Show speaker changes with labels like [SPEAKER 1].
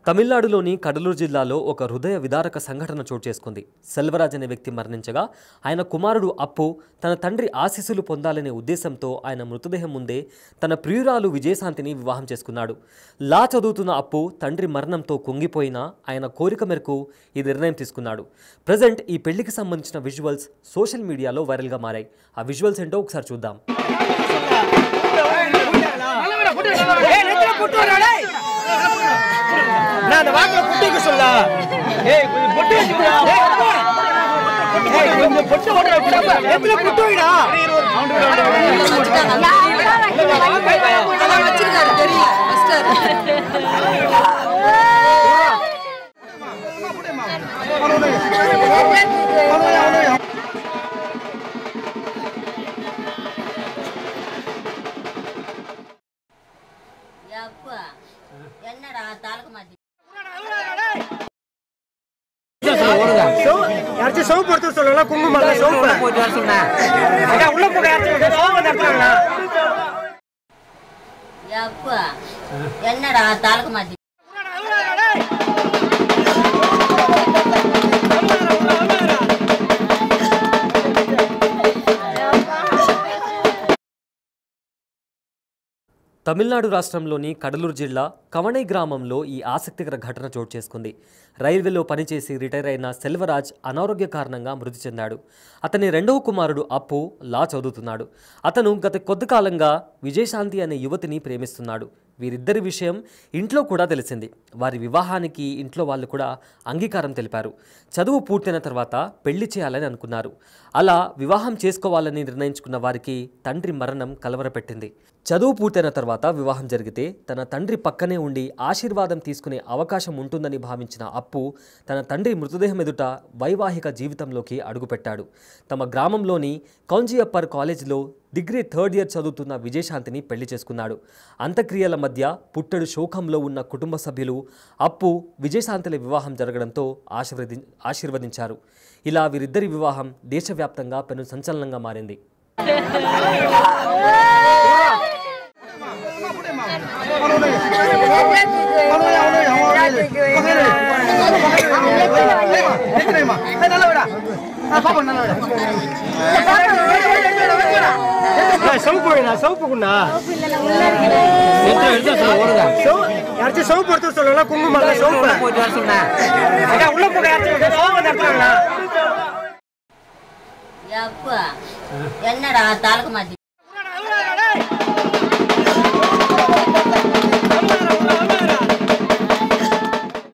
[SPEAKER 1] తమిళనాడులోని కడలూరు జిల్లాలో ఒక హృదయ విదారక సంఘటన చోటు చేసుకుంది. సెల్వరాజ్ అనే వ్యక్తి మరణించగా ఆయన కుమారుడు అప్పు తన తండ్రి ఆశీస్సులు పొందాలనే ఉద్దేశంతో ఆయన మృతదేహం ముందే తన ప్రియురాలు విజయశాంతిని వివాహం చేసుకున్నాడు. లా చదువుతున్న అప్పు తండ్రి మరణంతో కుంగిపోయినా ఆయన కోరిక మేరకు ఈ నిర్ణయం తీసుకున్నాడు. ప్రజెంట్ ఈ పెళ్లికి సంబంధించిన విజువల్స్ సోషల్ మీడియాలో వైరల్గా మారాయి. ఆ విజువల్స్ ఏంటో ఒకసారి చూద్దాం.
[SPEAKER 2] நான் வாக்குல புட்டிக்கு சொல்ல ஏய் கொஞ்சம் பொட்டு வச்சுடா ஏய் கொஞ்சம் பொட்டு ஓடுற கூட எதுல புட்டு வைடா அத வச்சிருக்காரு தெரியல மாஸ்டர்
[SPEAKER 3] யாப்பா என்னடா தாலக்கு மாத்தி
[SPEAKER 2] யாரச்சு சோப்பு எடுத்து சொல்லல குங்குமம் இல்ல சோப்பு போட்டு வர சொன்னா அட உள்ள போக யாரச்சு சோப்பு எடுத்துறா
[SPEAKER 3] யாப்பா என்னடா தாலக்கு மாத்தி
[SPEAKER 1] తమిళనాడు రాష్ట్రంలోని కడలూరు జిల్లా కవణై గ్రామంలో ఈ ఆసక్తికర ఘటన చోటు చేసుకుంది. రైల్వేలో పనిచేసి రిటైర్ అయిన సెల్వరాజ్ అనారోగ్య కారణంగా మృతి చెందాడు. అతని రెండవ కుమారుడు అప్పు లా చదువుతున్నాడు. అతను గత కొద్ది కాలంగా విజయశాంతి అనే యువతిని ప్రేమిస్తున్నాడు. వీరిద్దరి విషయం ఇంట్లో కూడా తెలిసింది. వారి వివాహానికి ఇంట్లో వాళ్ళు కూడా అంగీకారం తెలిపారు. చదువు పూర్తయిన తర్వాత పెళ్లి చేయాలని అనుకున్నారు. అలా వివాహం చేసుకోవాలని నిర్ణయించుకున్న వారికి తండ్రి మరణం కలవరపెట్టింది. చదువు పూర్తయిన తర్వాత వివాహం జరిగితే తన తండ్రి పక్కనే ఉండి ఆశీర్వాదం తీసుకునే అవకాశం ఉంటుందని భావించిన అప్పు తన తండ్రి మృతదేహం ఎదుట వైవాహిక జీవితంలోకి అడుగుపెట్టాడు. తమ గ్రామంలోని కౌంజియప్పర్ కాలేజీలో డిగ్రీ 3rd ఇయర్ చదువుతున్న విజయశాంతిని పెళ్లి చేసుకున్నాడు. అంత్యక్రియల మధ్య పుట్టెడు శోకంలో ఉన్న కుటుంబ సభ్యులు అప్పు విజయశాంతిల వివాహం జరగడంతో ఆశీర్వదించారు. ఇలా వీరిద్దరి వివాహం దేశవ్యాప్తంగా పెను సంచలనంగా మారింది.
[SPEAKER 2] సోపుకున్నా యారచ్చు సోపు எடுத்து சொல்லல குங்குமம் இல்ல சோப்பு போட்டு வர சொன்னா அட உள்ள போக யாரச்சு சோப்பு எடுத்துறா
[SPEAKER 3] யாப்பா என்னடா தாலக்கு மாத்தி